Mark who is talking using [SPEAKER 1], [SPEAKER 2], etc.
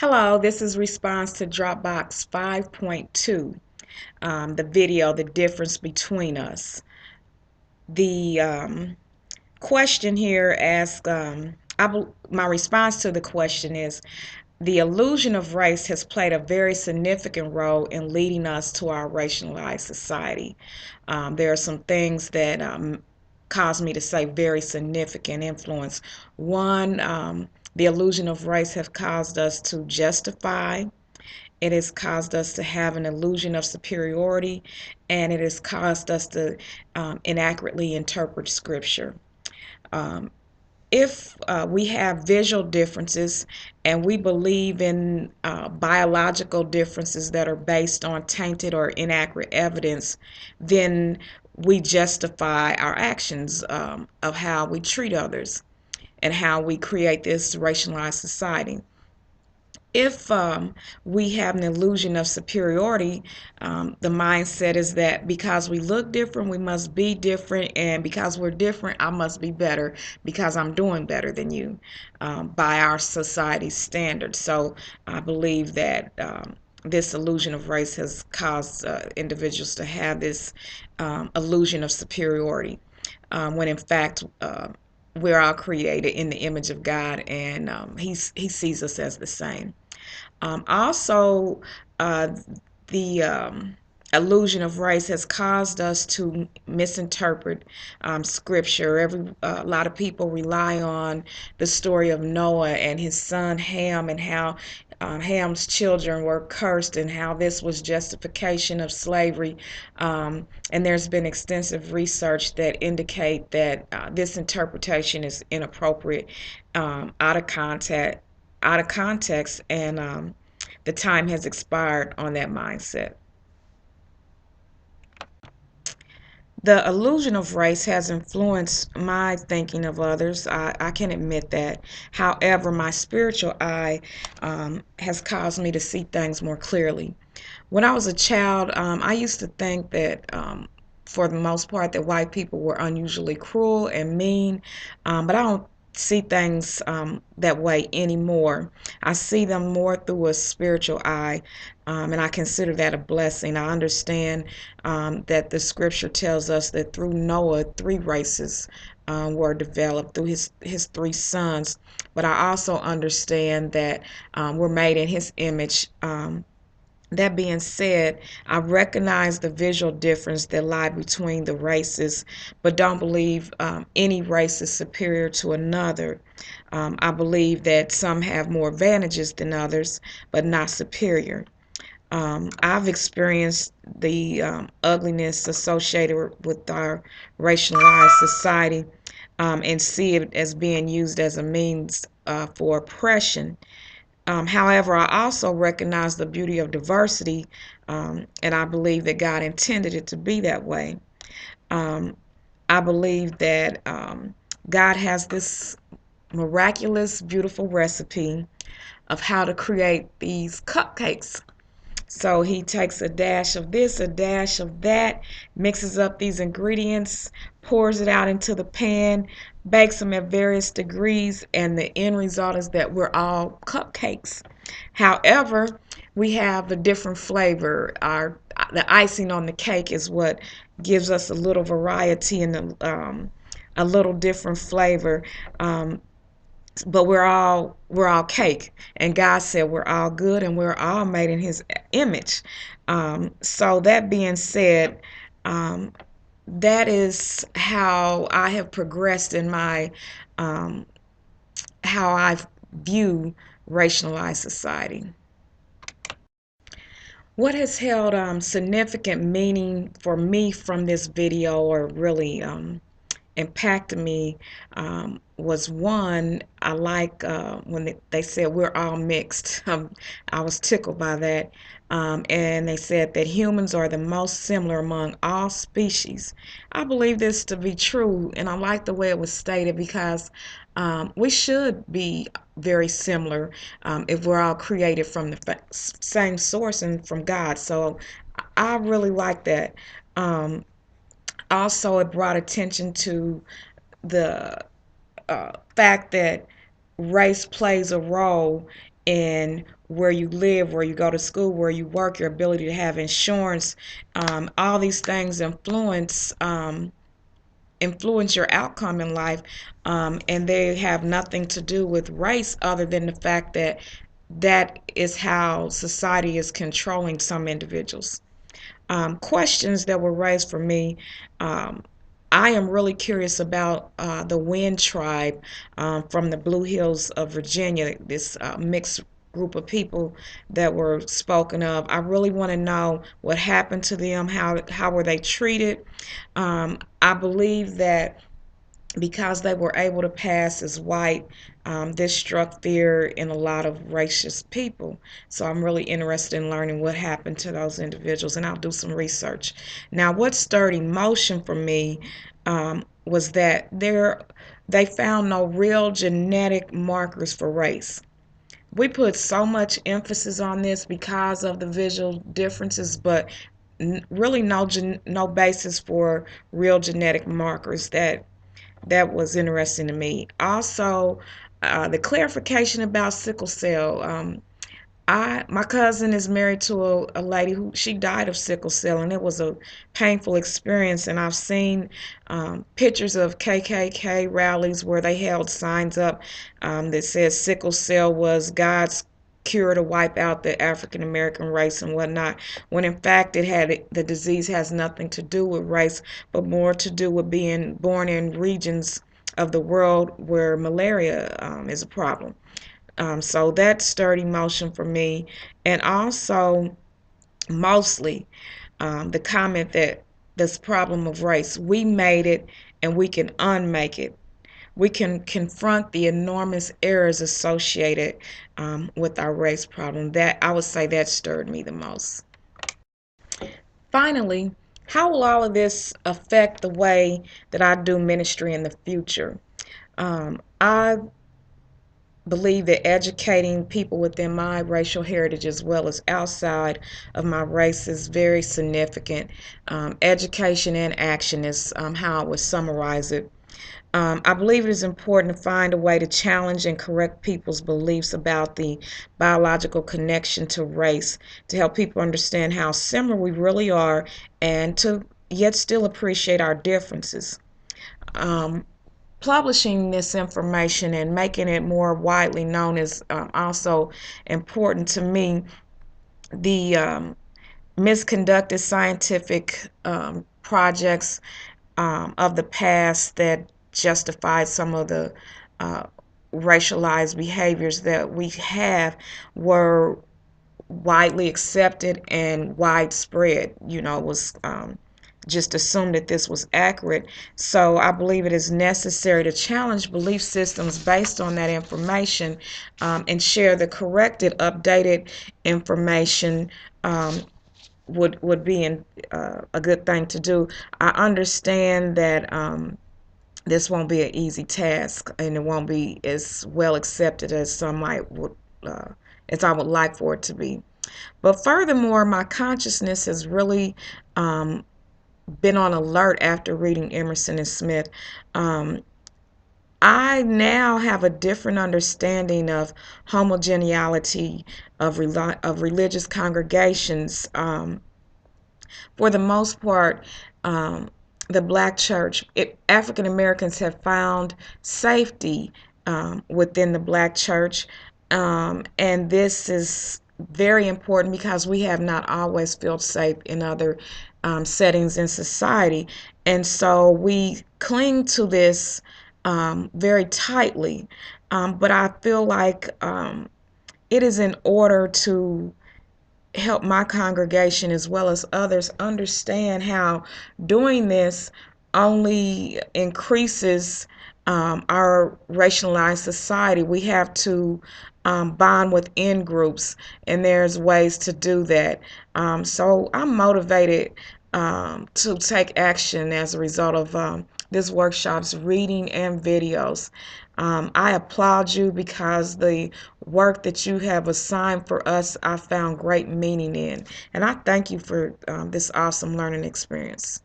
[SPEAKER 1] Hello, this is response to Dropbox 5.2, the video, The Difference Between Us. The question here asks, my response to the question is, the illusion of race has played a very significant role in leading us to our racialized society. There are some things that cause me to say very significant influence. One, the illusion of race has caused us to justify. It has caused us to have an illusion of superiority, and it has caused us to inaccurately interpret scripture. Um, if we have visual differences and we believe in biological differences that are based on tainted or inaccurate evidence, then we justify our actions of how we treat others and how we create this racialized society. If we have an illusion of superiority, the mindset is that because we look different, we must be different, and because we're different, I must be better because I'm doing better than you by our society's standards. So I believe that this illusion of race has caused individuals to have this illusion of superiority when in fact we're all created in the image of God, and he sees us as the same. Also, uh, the illusion of race has caused us to misinterpret scripture. A lot of people rely on the story of Noah and his son Ham, and how Ham's children were cursed, and how this was justification of slavery. And there's been extensive research that indicate that this interpretation is inappropriate, out of context, and the time has expired on that mindset. The illusion of race has influenced my thinking of others. I can admit that. However, my spiritual eye has caused me to see things more clearly. When I was a child, I used to think that, for the most part, that white people were unusually cruel and mean, but I don't see things that way anymore. I see them more through a spiritual eye, and I consider that a blessing. I understand that the scripture tells us that through Noah, three races were developed through his three sons, but I also understand that we're made in his image. That being said, I recognize the visual difference that lie between the races, but don't believe any race is superior to another. I believe that some have more advantages than others, but not superior. I've experienced the ugliness associated with our racialized society, and see it as being used as a means for oppression. However, I also recognize the beauty of diversity, and I believe that God intended it to be that way. Um, I believe that God has this miraculous, beautiful recipe of how to create these cupcakes. So he takes a dash of this, a dash of that, mixes up these ingredients, pours it out into the pan, bakes them at various degrees, and the end result is that we're all cupcakes. However, we have a different flavor. The icing on the cake is what gives us a little variety and a little different flavor. But we're all cake, and God said we're all good and we're all made in his image. So that being said, um, that is how I have progressed in my how I view racialized society. What has held significant meaning for me from this video, or really impacted me, was one, I like when they said we're all mixed. I was tickled by that. And they said that humans are the most similar among all species. I believe this to be true, and I like the way it was stated because we should be very similar if we're all created from the same source and from God. So I really like that. Um, Also, it brought attention to the fact that race plays a role in where you live, where you go to school, where you work, your ability to have insurance. All these things influence your outcome in life, and they have nothing to do with race other than the fact that that is how society is controlling some individuals. Questions that were raised for me. I am really curious about the Wind Tribe from the Blue Hills of Virginia, this mixed group of people that were spoken of. I really want to know what happened to them, how were they treated. I believe that because they were able to pass as white, this struck fear in a lot of racist people. So I'm really interested in learning what happened to those individuals, and I'll do some research. Now, what stirred emotion for me was that they found no real genetic markers for race. We put so much emphasis on this because of the visual differences, but really no basis for real genetic markers. That was interesting to me. Also, the clarification about sickle cell. My cousin is married to a lady who she died of sickle cell, and it was a painful experience. And I've seen pictures of KKK rallies where they held signs up that says sickle cell was God's cure to wipe out the African American race and whatnot, when in fact the disease has nothing to do with race, but more to do with being born in regions of the world where malaria is a problem. So that stirred emotion for me. And also, mostly, the comment that this problem of race, we made it and we can unmake it. We can confront the enormous errors associated with our race problem. That I would say that stirred me the most. Finally, how will all of this affect the way that I do ministry in the future? I believe that educating people within my racial heritage as well as outside of my race is very significant. Education and action is how I would summarize it. I believe it is important to find a way to challenge and correct people's beliefs about the biological connection to race, to help people understand how similar we really are and to yet still appreciate our differences. Um, Publishing this information and making it more widely known is also important to me. The misconducted scientific projects of the past that justified some of the uh, racialized behaviors that we have were widely accepted and widespread. It was just assumed that this was accurate. So I believe it is necessary to challenge belief systems based on that information, and share the corrected, updated information. Would be a good thing to do. I understand that this won't be an easy task, and it won't be as well accepted as uh, as I would like for it to be. But furthermore, my consciousness has really been on alert after reading Emerson and Smith. Um, I now have a different understanding of homogeneity of religious congregations. For the most part, um, the black church, African Americans have found safety within the black church. And this is very important because we have not always felt safe in other settings in society. And so we cling to this very tightly. But I feel like it is in order to help my congregation as well as others understand how doing this only increases our racialized society. We have to bond within groups, and there's ways to do that. So I'm motivated to take action as a result of this workshop's reading and videos. I applaud you because the work that you have assigned for us, I found great meaning in. And I thank you for this awesome learning experience.